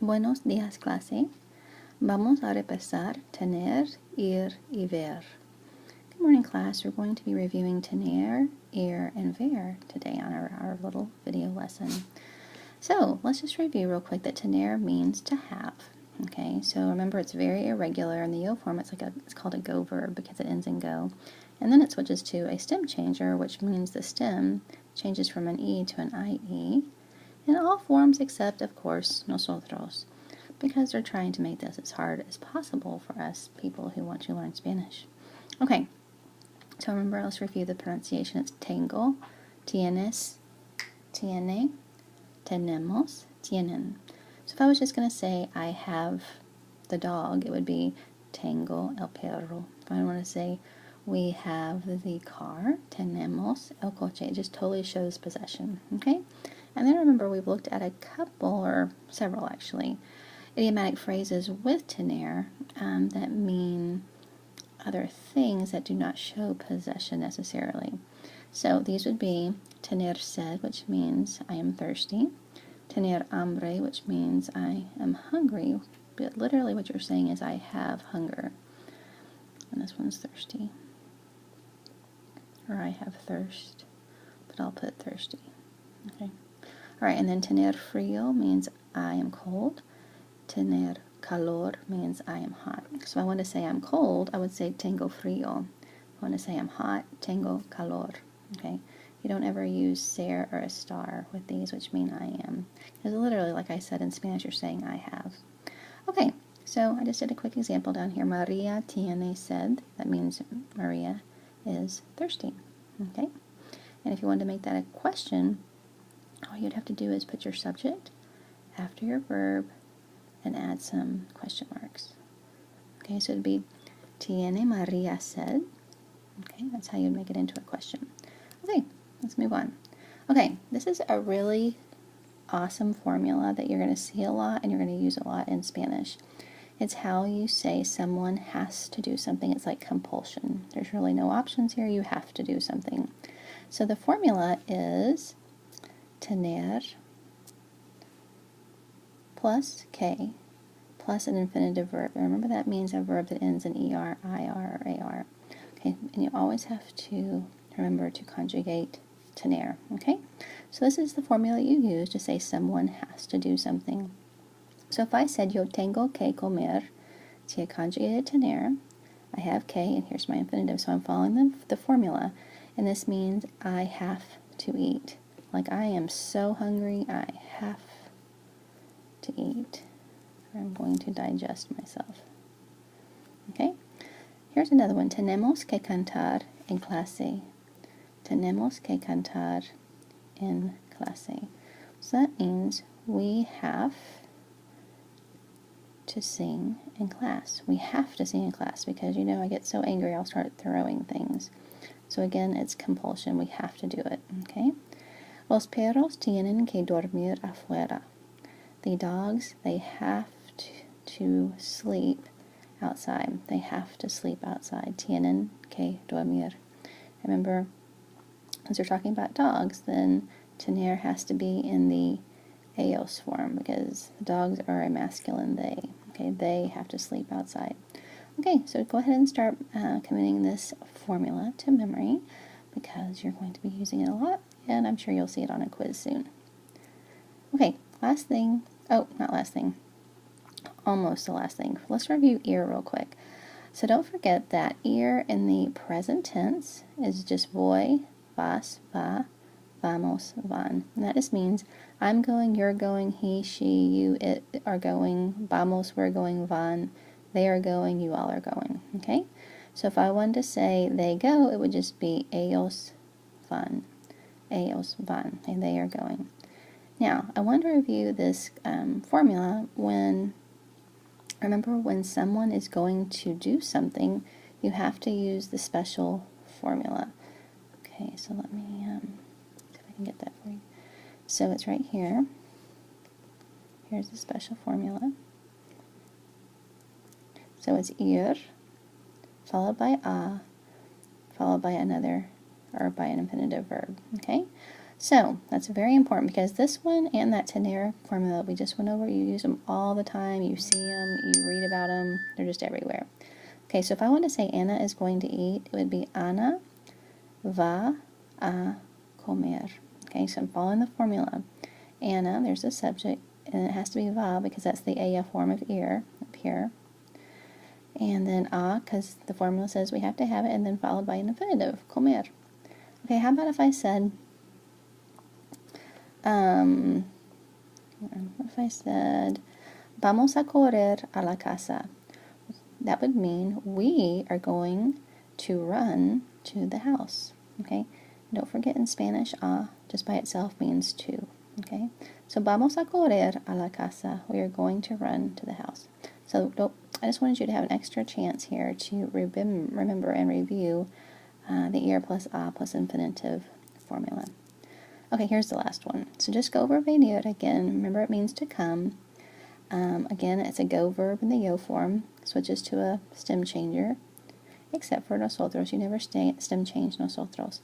Buenos días, clase. Vamos a repasar tener, ir y ver. Good morning, class. We're going to be reviewing tener, ir, and ver today on our little video lesson. So let's just review real quick that tener means to have. Okay, so remember it's very irregular in the yo form. It's called a go verb because it ends in go. And then it switches to a stem changer, which means the stem changes from an E to an IE in all forms except, of course, nosotros, because they're trying to make this as hard as possible for us people who want to learn Spanish. Okay, so remember, let's review the pronunciation. It's tengo, tienes, tiene, tenemos, tienen. So if I was just going to say I have the dog, it would be tengo el perro. If I want to say we have the car, tenemos el coche. It just totally shows possession, okay? And then remember, we've looked at a couple, or several actually, idiomatic phrases with tener that mean other things that do not show possession necessarily. So these would be tener sed, which means I am thirsty, tener hambre, which means I am hungry, but literally what you're saying is I have hunger. And this one's thirsty. Or I have thirst, but I'll put thirsty. Okay. All right, and then tener frío means I am cold. Tener calor means I am hot. So if I want to say I'm cold, I would say tengo frío. If I want to say I'm hot, tengo calor. Okay. You don't ever use ser or a star with these, which mean I am. Because literally, like I said in Spanish, you're saying I have. Okay, so I just did a quick example down here. Maria tiene sed. That means Maria is thirsty. Okay. And if you wanted to make that a question, all you'd have to do is put your subject after your verb and add some question marks. Okay, so it'd be tiene Maria sed. Okay, that's how you'd make it into a question. Okay, let's move on. Okay, this is a really awesome formula that you're going to see a lot and you're going to use a lot in Spanish. It's how you say someone has to do something. It's like compulsion. There's really no options here. You have to do something. So the formula is tener plus K plus an infinitive verb. Remember, that means a verb that ends in ER, IR, or AR. Okay, and you always have to remember to conjugate tener. Okay, so this is the formula you use to say someone has to do something. So if I said yo tengo que comer, it's a conjugated tener. I have K, and here's my infinitive, so I'm following the formula, and this means I have to eat. Like I am so hungry, I have to eat. I'm going to digest myself. Okay? Here's another one. Tenemos que cantar en clase. Tenemos que cantar en clase. So that means we have to sing in class. We have to sing in class because, you know, I get so angry I'll start throwing things. So again, it's compulsion. We have to do it. Okay? Los perros tienen que dormir afuera. The dogs, they have to sleep outside. They have to sleep outside. Tienen que dormir. Remember, as we're talking about dogs, then tener has to be in the ellos form because the dogs are a masculine they. Okay, they have to sleep outside. Okay, so go ahead and start committing this formula to memory because you're going to be using it a lot, and I'm sure you'll see it on a quiz soon. Okay, last thing. Oh, not last thing. Almost the last thing. Let's review ir real quick. So don't forget that ir in the present tense is just voy, vas, va, vamos, van. And that just means I'm going, you're going, he, she, you, it are going, vamos, we're going, van, they are going, you all are going. Okay? So if I wanted to say they go, it would just be ellos van. Ellos van. And they are going. Now, I want to review this formula when, remember, when someone is going to do something, you have to use the special formula. Okay, so let me see if I can get that for you. So it's right here. Here's the special formula. So it's ir, followed by a, followed by another, or by an infinitive verb. Okay? So that's very important because this one and that tener formula we just went over, you use them all the time, you see them, you read about them, they're just everywhere. Okay, so if I want to say Anna is going to eat, it would be Ana va a comer. Okay, so I'm following the formula. Anna, there's a subject, and it has to be va because that's the AF form of ear up here. And then a, because the formula says we have to have it, and then followed by an infinitive, comer. Okay, how about if I said, vamos a correr a la casa? That would mean we are going to run to the house. Okay, don't forget in Spanish, just by itself means to. Okay, so vamos a correr a la casa. We are going to run to the house. So I just wanted you to have an extra chance here to remember and review the ir plus a plus infinitive formula. Okay, here's the last one. So just go over venir again. Remember it means to come. Again, it's a go verb in the yo form, switches to a stem changer, except for nosotros. You never stem change nosotros.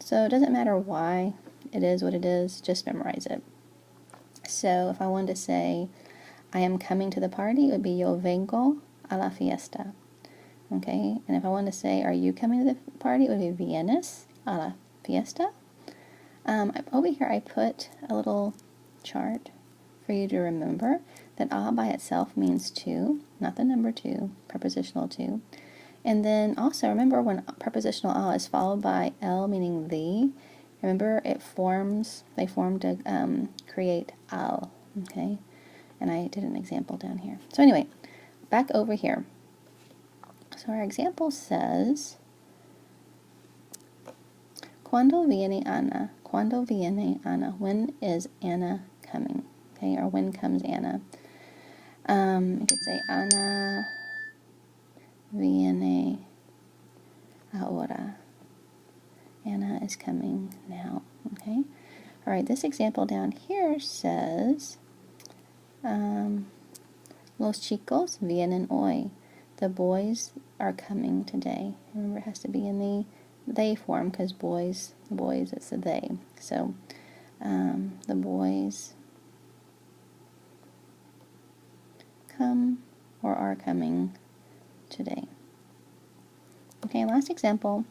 So it doesn't matter why it is what it is, just memorize it. So if I wanted to say, I am coming to the party, it would be yo vengo a la fiesta. Okay, and if I wanted to say, are you coming to the party, it would be vienes a la fiesta. Over here I put a little chart for you to remember that a by itself means to, not the number two, prepositional to. And then also remember when prepositional a is followed by l meaning the, remember they form to create al, okay? And I did an example down here. So anyway, back over here. So our example says, Cuando viene Ana? Cuando viene Ana? When is Anna coming? Okay, or when comes Anna? You could say Ana viene ahora. Anna is coming now. Okay. All right. This example down here says, Los chicos vienen hoy. The boys are coming today. Remember, it has to be in the they form because boys, it's a they. So the boys come or are coming today. Okay, last example.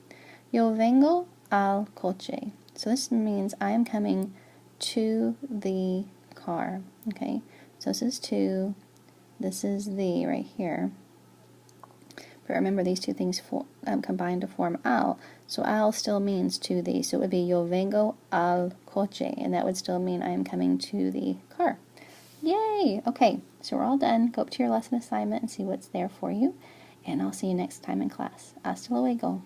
Yo vengo al coche. So this means I am coming to the car. Okay, so this is to, this is the right here. But remember, these two things combine to form al. So al still means to the. So it would be yo vengo al coche, and that would still mean I am coming to the car. Yay! Okay, so we're all done. Go up to your lesson assignment and see what's there for you. And I'll see you next time in class. Hasta luego.